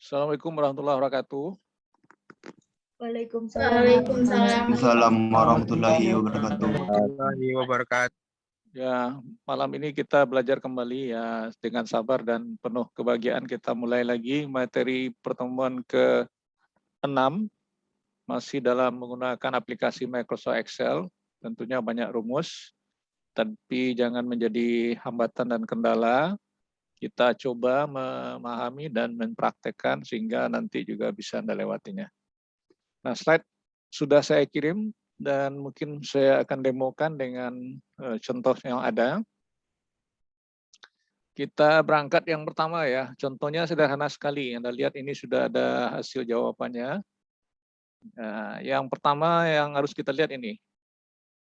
Assalamualaikum warahmatullahi wabarakatuh. Waalaikumsalam. Assalamualaikum warahmatullahi wabarakatuh. warahmatullahi wabarakatuh. Ya, malam ini kita belajar kembali ya dengan sabar dan penuh kebahagiaan kita mulai lagi materi pertemuan ke-6 masih dalam menggunakan aplikasi Microsoft Excel. Tentunya banyak rumus, tapi jangan menjadi hambatan dan kendala. Kita coba memahami dan mempraktekkan sehingga nanti juga bisa Anda lewatinya. Nah, slide sudah saya kirim dan mungkin saya akan demokan dengan contoh yang ada. Kita berangkat yang pertama ya, contohnya sederhana sekali. Anda lihat ini sudah ada hasil jawabannya. Nah, yang pertama yang harus kita lihat ini.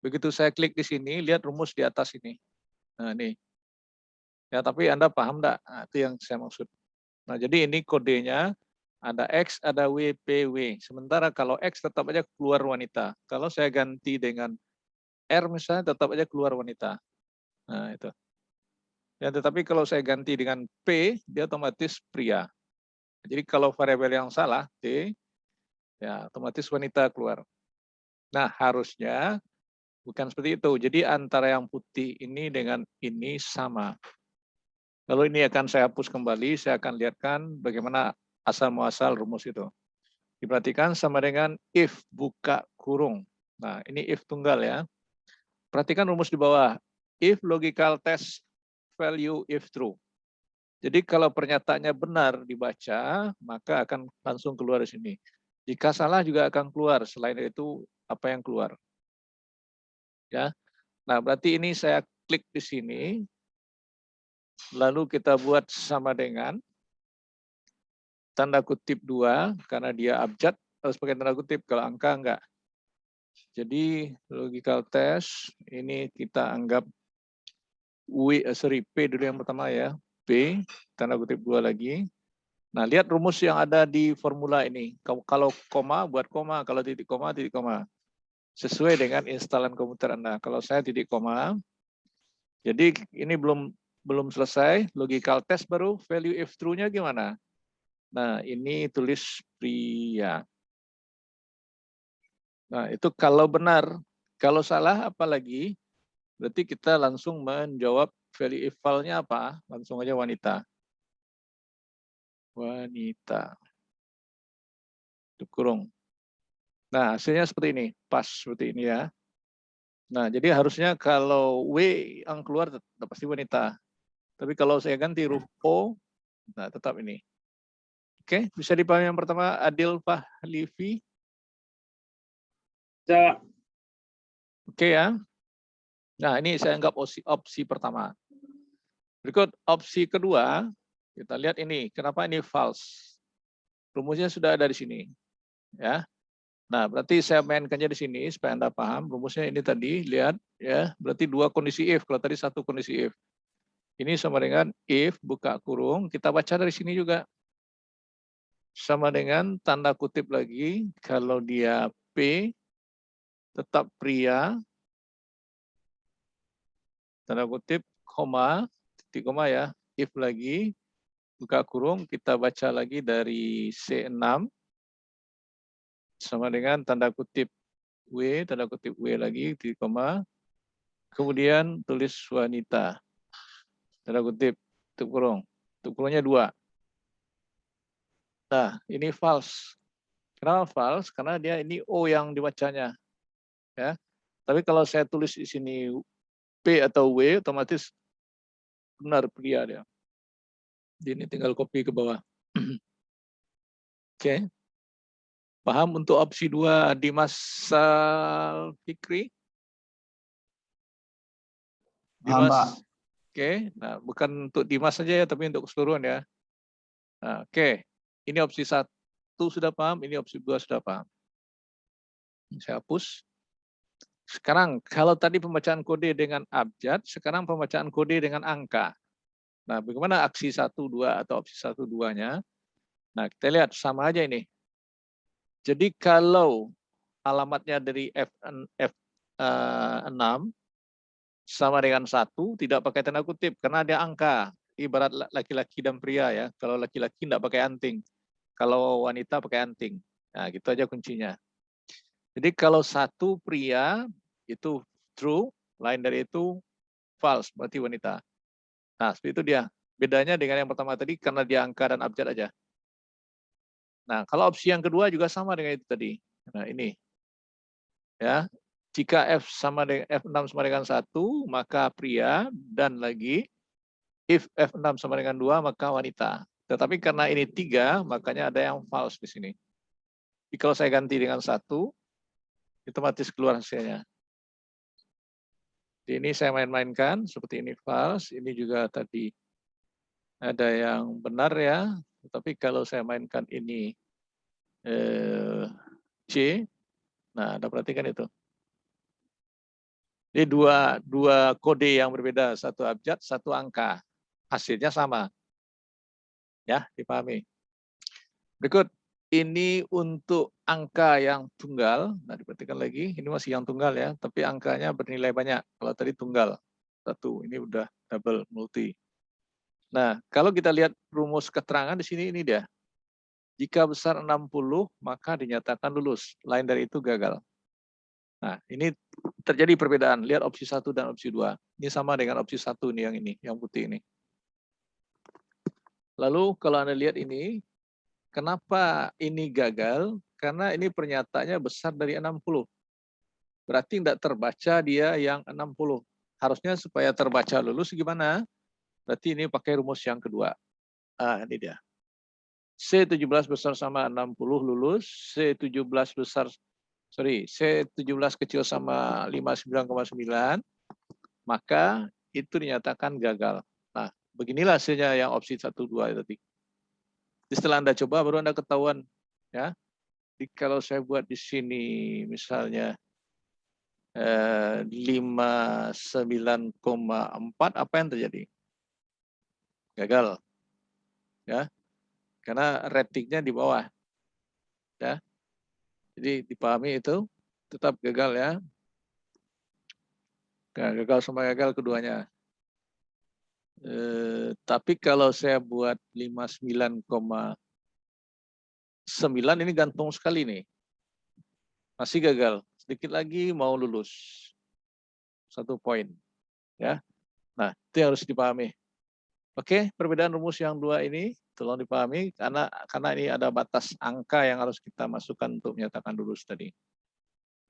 Begitu saya klik di sini, lihat rumus di atas ini. Nah, ini. Ya, tapi Anda paham enggak? Nah, itu yang saya maksud. Nah, jadi ini kodenya ada X, ada W, P, W. Sementara kalau X tetap aja keluar wanita. Kalau saya ganti dengan R misalnya tetap aja keluar wanita. Nah, itu. Ya, tetapi kalau saya ganti dengan P, dia otomatis pria. Jadi kalau variabel yang salah, T, ya otomatis wanita keluar. Nah, harusnya bukan seperti itu. Jadi antara yang putih ini dengan ini sama. Lalu ini akan saya hapus kembali, saya akan lihatkan bagaimana asal-muasal rumus itu. Diperhatikan sama dengan if buka kurung. Nah, ini if tunggal ya. Perhatikan rumus di bawah. If logical test value if true. Jadi kalau pernyataannya benar dibaca, maka akan langsung keluar di sini. Jika salah juga akan keluar, selain itu apa yang keluar. Ya. Nah, berarti ini saya klik di sini. Lalu kita buat sama dengan tanda kutip 2, karena dia abjad, harus pakai tanda kutip, kalau angka enggak. Jadi logical test, ini kita anggap P dulu yang pertama ya, P, tanda kutip 2 lagi. Nah, lihat rumus yang ada di formula ini. Kalau koma, buat koma, kalau titik koma, titik koma. Sesuai dengan instalan komputer Anda. Kalau saya titik koma, jadi ini belum selesai, logical test baru, value if true-nya gimana? Nah, ini tulis pria. Nah, itu kalau benar. Kalau salah apalagi, berarti kita langsung menjawab value if val-nya apa? Langsung aja wanita. Wanita. Itu kurung. Nah, hasilnya seperti ini. Pas seperti ini ya. Nah, jadi harusnya kalau W yang keluar tetap pasti wanita. Tapi kalau saya ganti huruf O, nah tetap ini. Oke, bisa dipahami yang pertama, Adil Fahlivi? Bisa. Oke ya. Nah, ini saya anggap opsi pertama. Berikut opsi kedua, kita lihat ini. Kenapa ini false? Rumusnya sudah ada di sini. Ya. Nah, berarti saya mainkannya di sini supaya Anda paham. Rumusnya ini tadi, lihat ya. Berarti dua kondisi if. Kalau tadi satu kondisi if. Ini sama dengan if buka kurung, kita baca dari sini juga. Sama dengan tanda kutip lagi, kalau dia P, tetap pria, tanda kutip, koma, titik koma ya, if lagi, buka kurung, kita baca lagi dari C6, sama dengan tanda kutip W, tanda kutip W lagi, titik koma, kemudian tulis wanita, tanda kutip, tutup kurungnya 2. Nah, ini false. Kenapa false? Karena dia ini O yang dibacanya. Ya. Tapi kalau saya tulis di sini P atau W, otomatis benar pria dia. Jadi ini tinggal copy ke bawah. Oke. Paham untuk opsi 2 Dimas Fikri? Dimas. Oke. Nah, bukan untuk Dimas saja ya, tapi untuk keseluruhan ya. Nah, oke. Ini opsi 1 sudah paham, ini opsi 2 sudah paham. Saya hapus. Sekarang, kalau tadi pembacaan kode dengan abjad, sekarang pembacaan kode dengan angka. Nah, bagaimana aksi 1, 2 atau opsi 1, 2-nya? Nah, kita lihat sama aja ini. Jadi kalau alamatnya dari F6 sama dengan 1, tidak pakai tanda kutip, karena ada angka. Ibarat laki-laki dan pria ya. Kalau laki-laki tidak pakai anting. Kalau wanita pakai anting. Nah, gitu aja kuncinya. Jadi kalau satu pria itu true, lain dari itu false, berarti wanita. Nah, seperti itu dia. Bedanya dengan yang pertama tadi karena dia angka dan abjad aja. Nah, kalau opsi yang kedua juga sama dengan itu tadi. Nah, ini. Ya. Jika F6 sama dengan 1, maka pria, dan lagi if F6 sama dengan 2, maka wanita. Tetapi karena ini 3, makanya ada yang false di sini. Jadi kalau saya ganti dengan 1, otomatis keluar hasilnya. Jadi ini saya main-mainkan, seperti ini false, ini juga tadi ada yang benar ya. Tapi kalau saya mainkan ini C, nah Anda perhatikan itu. Ini dua kode yang berbeda, satu abjad, satu angka. Hasilnya sama. Ya, dipahami. Berikut, ini untuk angka yang tunggal. Nah, diperhatikan lagi, ini masih yang tunggal ya, tapi angkanya bernilai banyak. Kalau tadi tunggal, satu, ini udah double, multi. Nah, kalau kita lihat rumus keterangan di sini, ini dia. Jika besar 60, maka dinyatakan lulus. Lain dari itu gagal. Nah, ini terjadi perbedaan. Lihat opsi 1 dan opsi 2. Ini sama dengan opsi 1 nih, yang putih ini. Lalu kalau Anda lihat ini, kenapa ini gagal? Karena ini pernyataannya besar dari 60. Berarti tidak terbaca dia yang 60. Harusnya supaya terbaca lulus gimana? Berarti ini pakai rumus yang kedua. Ah, ini dia. C17 besar sama 60 lulus, C17 kecil sama 59,9, maka itu dinyatakan gagal. Nah, beginilah hasilnya yang opsi 1, 2 tadi. Jadi setelah Anda coba, baru Anda ketahuan. Ya. Jadi kalau saya buat di sini, misalnya 59,4, apa yang terjadi? Gagal. Ya. Karena ratingnya di bawah. Ya. Jadi dipahami itu, tetap gagal ya. Gagal sama gagal keduanya. Tapi kalau saya buat 59,9 ini gantung sekali nih. Masih gagal. Sedikit lagi mau lulus. 1 poin. Ya. Nah, itu yang harus dipahami. Oke, perbedaan rumus yang dua ini tolong dipahami karena ini ada batas angka yang harus kita masukkan untuk menyatakan lulus tadi.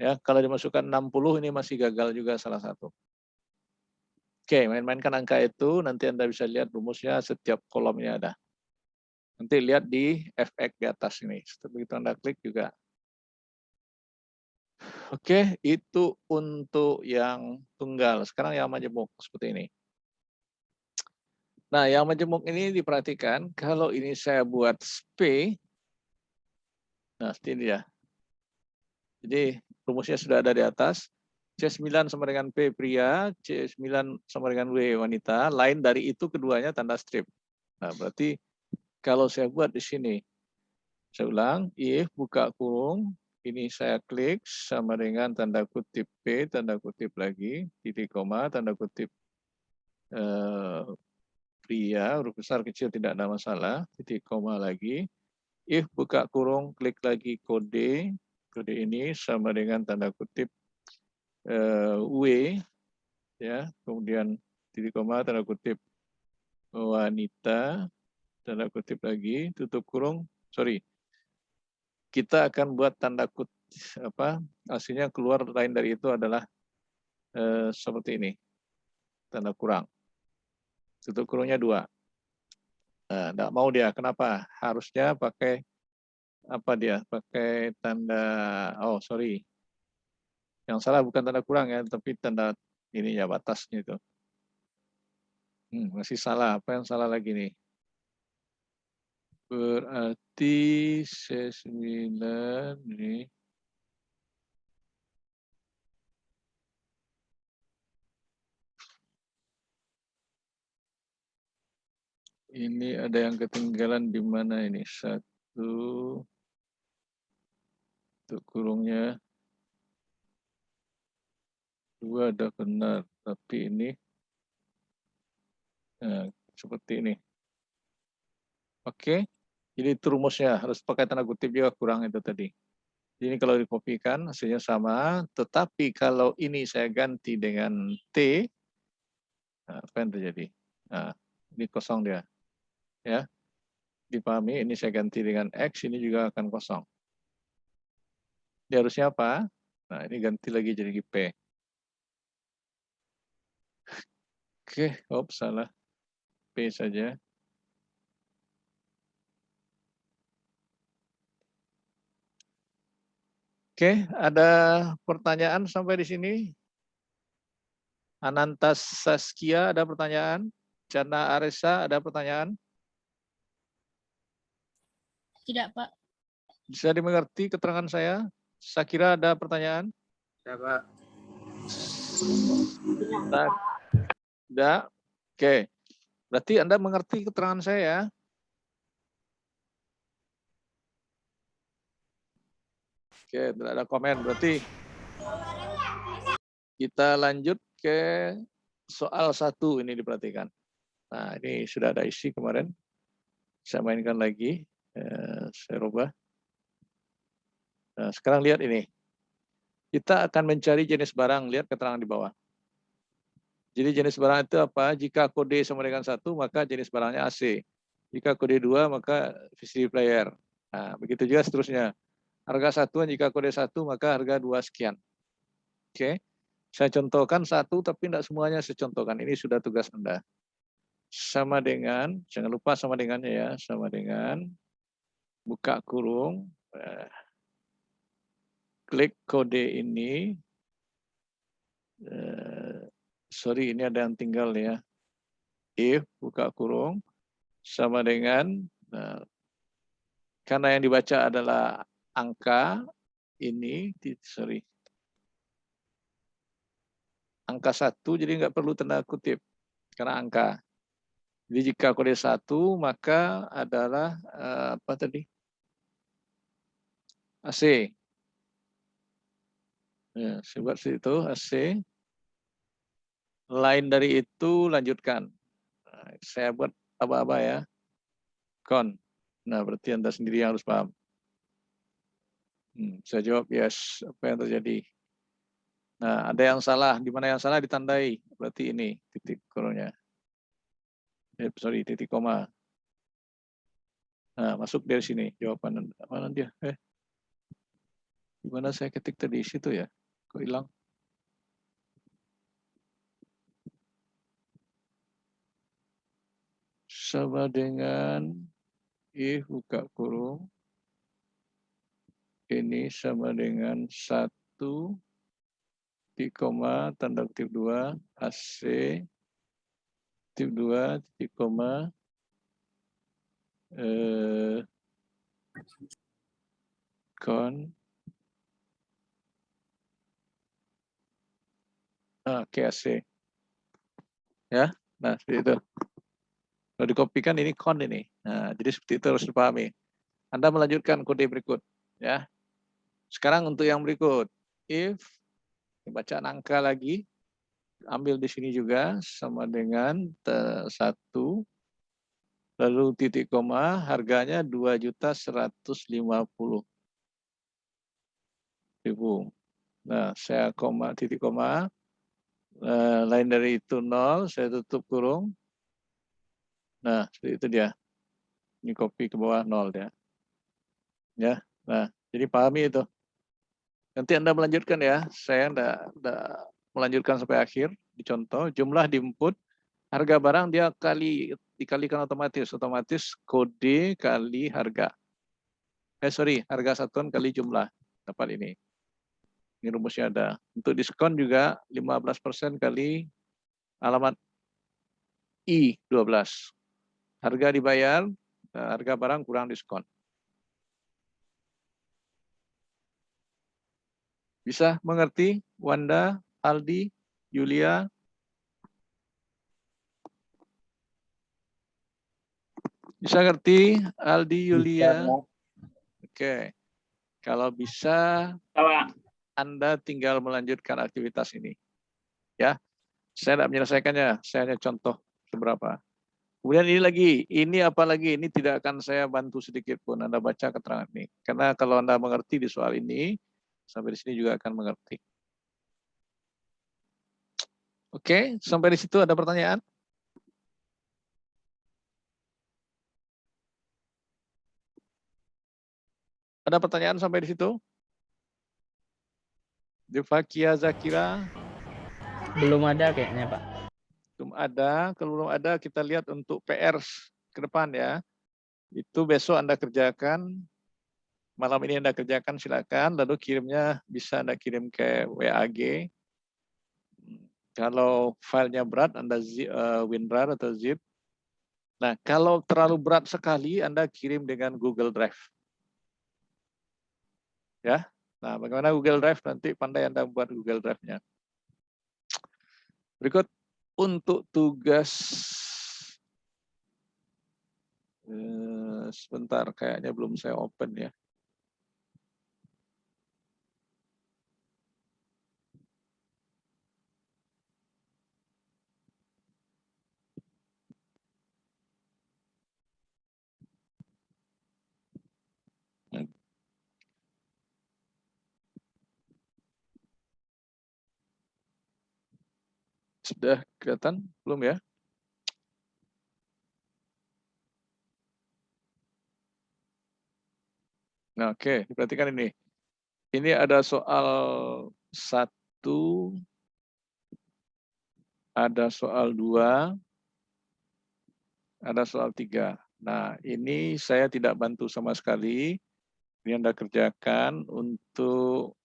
Ya, kalau dimasukkan 60 ini masih gagal juga salah satu. Oke, main-mainkan angka itu, nanti Anda bisa lihat rumusnya setiap kolomnya ada. Nanti lihat di FX di atas ini. Begitu Anda klik juga. Oke, itu untuk yang tunggal. Sekarang yang majemuk seperti ini. Nah, yang majemuk ini diperhatikan, kalau ini saya buat SP, nah seperti ini ya. Jadi rumusnya sudah ada di atas. C9 sama dengan P pria, C9 sama dengan W wanita, lain dari itu keduanya tanda strip. Nah, berarti kalau saya buat di sini, saya ulang, if buka kurung, ini saya klik sama dengan tanda kutip P, tanda kutip lagi, titik koma, tanda kutip pria, huruf besar kecil tidak ada masalah, titik koma lagi. If buka kurung, klik lagi kode ini sama dengan tanda kutip W, ya, kemudian titik koma, tanda kutip wanita, tanda kutip lagi, tutup kurung, kita akan buat tanda kutip, hasilnya keluar lain dari itu adalah seperti ini, tanda kurang. Tutup kurungnya 2. Nah, enggak mau dia, kenapa? Harusnya pakai pakai tanda, yang salah bukan tanda kurang ya, tapi tanda ini ya, batasnya itu. Masih salah, apa yang salah lagi nih? Berarti C9 ini. Ini ada yang ketinggalan di mana ini? 1. Untuk kurungnya. 2 ada benar, tapi ini seperti ini. Oke. Jadi itu rumusnya, harus pakai tanda kutip juga kurang itu tadi. Ini kalau dikopikan hasilnya sama, tetapi kalau ini saya ganti dengan T, nah, apa yang terjadi? Nah, ini kosong dia. Ya, dipahami, ini saya ganti dengan X, ini juga akan kosong. Dia harusnya apa? Nah, ini ganti lagi jadi P. Oke, salah. P saja. Oke, ada pertanyaan sampai di sini? Anantas Saskia ada pertanyaan? Jana Aresa ada pertanyaan? Tidak, Pak. Bisa dimengerti keterangan saya? Sakira ada pertanyaan? Ya, Pak. Tidak. Oke. Berarti Anda mengerti keterangan saya ya? Oke, tidak ada komen. Berarti kita lanjut ke soal 1 ini diperhatikan. Nah, ini sudah ada isi kemarin. Saya mainkan lagi. Saya rubah. Nah, sekarang lihat ini. Kita akan mencari jenis barang. Lihat keterangan di bawah. Jadi jenis barang itu apa? Jika kode sama dengan 1, maka jenis barangnya AC. Jika kode 2, maka VCD player. Nah, begitu juga seterusnya. Harga satuan jika kode 1, maka harga 2 sekian. Oke. Saya contohkan 1, tapi tidak semuanya saya contohkan. Ini sudah tugas Anda. Sama dengan, jangan lupa sama dengannya ya, sama dengan buka kurung, klik kode ini, sorry ini ada yang tinggal ya, if buka kurung, sama dengan, karena yang dibaca adalah angka, ini, sorry, angka 1, jadi nggak perlu tanda kutip, karena angka. Jadi jika kode 1, maka adalah, apa tadi? AC. Ya, saya buat situ AC. Lain dari itu lanjutkan. Nah, saya buat aba-aba ya. Kon. Nah, berarti Anda sendiri yang harus paham. Saya jawab yes. Apa yang terjadi? Nah, ada yang salah. Di mana yang salah ditandai. Berarti ini titik kurungnya. Sorry, titik koma. Nah, masuk dari sini. Jawaban mana dia? Di mana saya ketik tadi? Situ ya? Kok hilang? Sama dengan if buka kurung. Ini sama dengan 1 titik koma tanda kutip 2 AC titik 2 titik koma kon KAC ya. Nah, seperti itu. Kalau dikopikan ini kon ini. Nah, jadi seperti itu harus dipahami. Anda melanjutkan kode berikut ya. Sekarang untuk yang berikut, if bacaan angka lagi, ambil di sini juga sama dengan 1, lalu titik koma, harganya 2.150.000. Nah, saya titik koma, lain dari itu 0, saya tutup kurung. Nah, itu dia. Ini copy ke bawah 0 ya. Ya, nah, jadi pahami itu. Nanti Anda melanjutkan ya. Saya enggak melanjutkan sampai akhir. Dicontoh, jumlah di input, harga barang dia dikalikan otomatis. Otomatis kode kali harga. Harga satuan kali jumlah. Dapat ini. Ini rumusnya ada. Untuk diskon juga 15% kali alamat I12. Harga dibayar, harga barang kurang diskon. Bisa mengerti Wanda, Aldi, Yulia? Bisa ngerti Aldi, Yulia? Oke. Kalau bisa, Anda tinggal melanjutkan aktivitas ini. Ya, saya tidak menyelesaikannya, saya hanya contoh beberapa. Kemudian ini apa lagi? Ini tidak akan saya bantu sedikit pun Anda baca keterangan ini. Karena kalau Anda mengerti di soal ini, sampai di sini juga akan mengerti. Oke, sampai di situ ada pertanyaan? Ada pertanyaan sampai di situ? Devakia Zakira? Belum ada kayaknya, Pak. Belum ada. Kalau belum ada, kita lihat untuk PR ke depan ya. Itu besok Anda kerjakan. Malam ini Anda kerjakan, silakan. Lalu kirimnya bisa Anda kirim ke WAG. Kalau filenya berat, Anda WinRAR atau zip. Nah, kalau terlalu berat sekali, Anda kirim dengan Google Drive. Ya. Nah, bagaimana Google Drive? Nanti pandai Anda buat Google Drive-nya. Berikut untuk tugas sebentar, kayaknya belum saya open ya. Sudah kelihatan? Belum ya? Nah, oke, diperhatikan ini. Ini ada soal 1, ada soal 2, ada soal 3. Nah, ini saya tidak bantu sama sekali. Ini Anda kerjakan untuk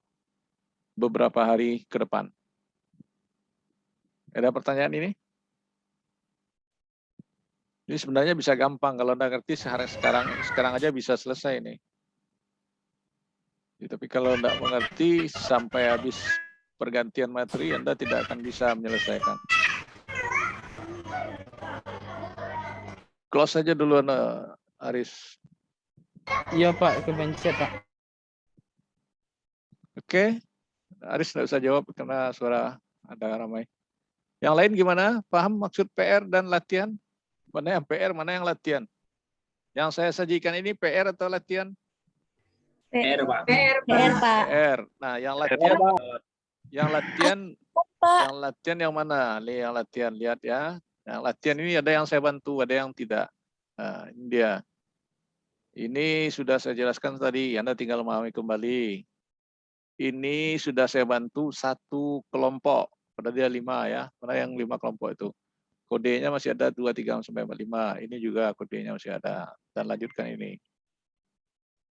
beberapa hari ke depan. Ada pertanyaan ini? Ini sebenarnya bisa gampang kalau Anda ngerti sekarang aja bisa selesai ini. Tapi kalau Anda mengerti sampai habis pergantian materi Anda tidak akan bisa menyelesaikan. Close saja dulu Aris. Iya, Pak, kepencet, Pak. Oke. Aris tidak usah jawab karena suara ada ramai. Yang lain gimana? Paham maksud PR dan latihan? Mana yang PR, mana yang latihan? Yang saya sajikan ini PR atau latihan? PR, Pak. PR, Pak. PR. Nah, yang latihan yang mana? Nih yang latihan, lihat ya. Yang latihan ini ada yang saya bantu, ada yang tidak. Nah, ini dia. Ini sudah saya jelaskan tadi, Anda tinggal memahami kembali. Ini sudah saya bantu 1 kelompok. Pada dia 5 ya. Mana yang 5 kelompok itu? Kodenya masih ada 2, 3, sampai 5. Ini juga kodenya masih ada. Dan lanjutkan ini.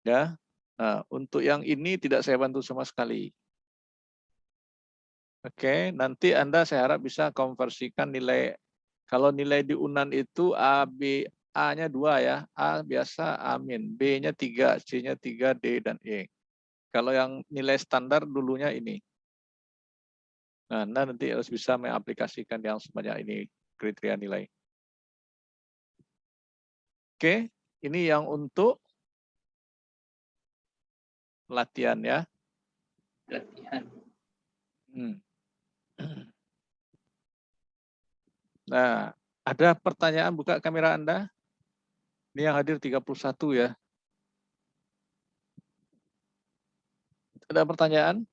Ya. Nah, untuk yang ini tidak saya bantu sama sekali. Oke, nanti Anda saya harap bisa konversikan nilai. Kalau nilai di UNAN itu A-nya 2 ya. A biasa A-, B-nya 3, C-nya 3, D dan E. Kalau yang nilai standar dulunya ini. Nah, Anda nanti harus bisa mengaplikasikan yang sebanyak ini kriteria nilai. Oke, ini yang untuk latihan ya. Latihan. Nah, ada pertanyaan, buka kamera Anda. Ini yang hadir 31 ya. Ada pertanyaan?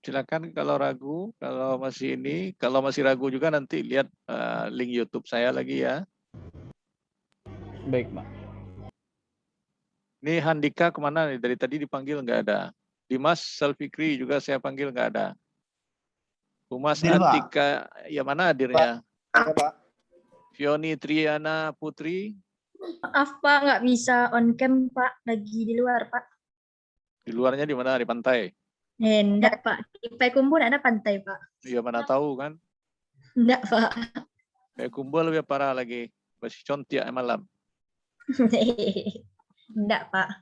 Silakan kalau ragu, kalau masih ragu juga nanti lihat link YouTube saya lagi ya. Baik, Pak. Ini Handika kemana nih? Dari tadi dipanggil nggak ada. Dimas Salfikri juga saya panggil nggak ada. Humas Atika, ya mana hadirnya? Pak. Fioni Triana Putri. Maaf, Pak, nggak bisa on cam, Pak. Lagi di luar, Pak. Di luarnya di mana? Di pantai? Enggak, Pak. Di Payakumbuh ada pantai, Pak. Iya, mana tahu kan? Enggak, Pak. Payakumbuh lebih parah lagi. Masih contiak malam. Enggak, Pak.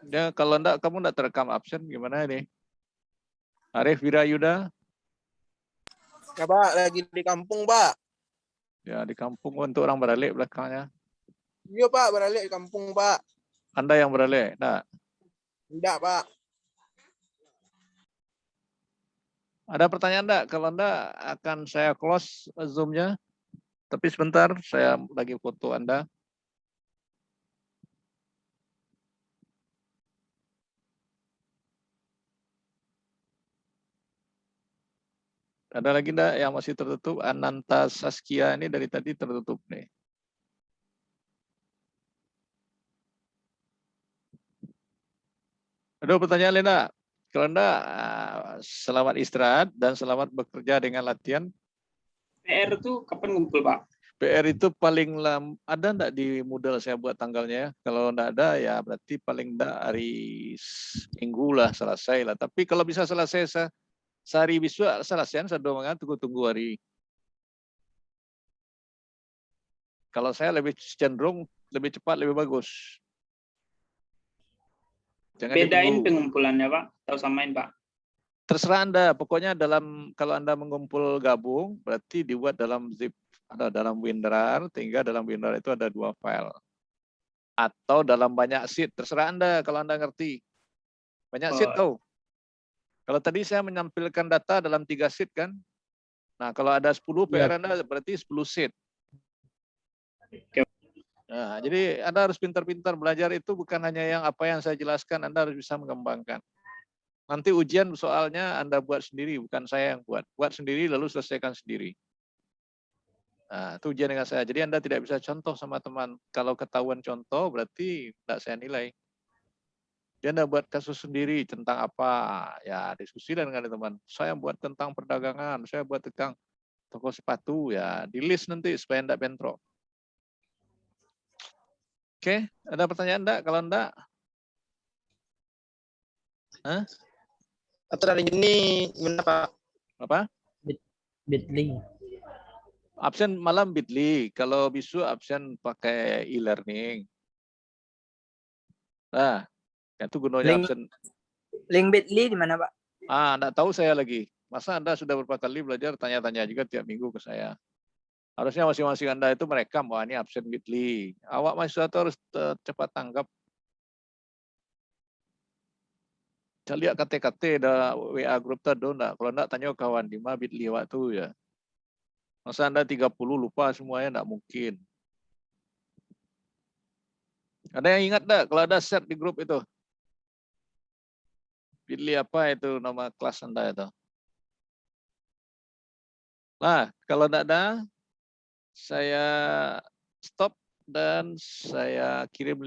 Ya, kalau enggak, kamu enggak terekam absen, gimana ini? Arif Wirayuda? Ya, Pak, lagi di kampung, Pak. Ya, di kampung untuk orang beralih belakangnya. Iya, Pak, beralih di kampung, Pak. Anda yang beralih? Nah, Enggak, Pak. Ada pertanyaan enggak? Kalau enggak akan saya close Zoom-nya. Tapi sebentar, saya lagi foto Anda. Ada lagi enggak yang masih tertutup? Ananta Saskia ini dari tadi tertutup nih. Ada pertanyaan Lena? Kalau enggak, selamat istirahat dan selamat bekerja dengan latihan. PR tuh kapan ngumpul, Pak? PR itu paling ada enggak di Moodle saya buat tanggalnya? Kalau enggak ada ya berarti paling enggak hari Minggu lah selesai lah. Tapi kalau bisa selesai sehari besok selesai, saya doang tunggu hari. Kalau saya lebih cenderung lebih cepat lebih bagus. Jangan Bedain ditunggu. pengumpulannya, Pak, atau samain, Pak? Terserah Anda, pokoknya kalau Anda mengumpul gabung, berarti dibuat dalam zip, ada dalam WinRAR, sehingga dalam WinRAR itu ada 2 file. Atau dalam banyak sheet, terserah Anda kalau Anda ngerti. Banyak sheet tahu. Kalau tadi saya menampilkan data dalam 3 sheet kan, nah kalau ada 10 PR Anda berarti 10 sheet. Nah, jadi Anda harus pintar-pintar belajar itu bukan hanya yang apa yang saya jelaskan, Anda harus bisa mengembangkan. Nanti ujian soalnya Anda buat sendiri, bukan saya yang buat. Buat sendiri lalu selesaikan sendiri. Nah, itu ujian dengan saya. Jadi Anda tidak bisa contoh sama teman. Kalau ketahuan contoh berarti tidak saya nilai. Dia Anda buat kasus sendiri tentang apa? Ya diskusi dengan teman. Saya buat tentang perdagangan, saya buat tentang toko sepatu, ya di list nanti supaya tidak bentrok. Oke, ada pertanyaan enggak? Kalau enggak, Atau hari ini gimana Pak? apa? Bitly. Absen malam Bitly. Kalau besok absen pakai e-learning. Nah, itu gunanya absen. Link Bitly di mana, Pak? Enggak tahu saya lagi. Masa Anda sudah beberapa kali belajar tanya-tanya juga tiap minggu ke saya. Harusnya masing-masing Anda itu merekam, wah ini absen Bitly. Awak mahasiswa itu harus cepat tanggap. Saya lihat KT-KT ada WA grup tadi, enggak. Kalau enggak tanya kawan di mana Bitly waktu ya. Masa Anda 30 lupa semuanya, enggak mungkin. Ada yang ingat enggak kalau ada share di grup itu? Bitly apa itu nama kelas Anda itu? Nah, kalau enggak ada, saya stop dan saya kirim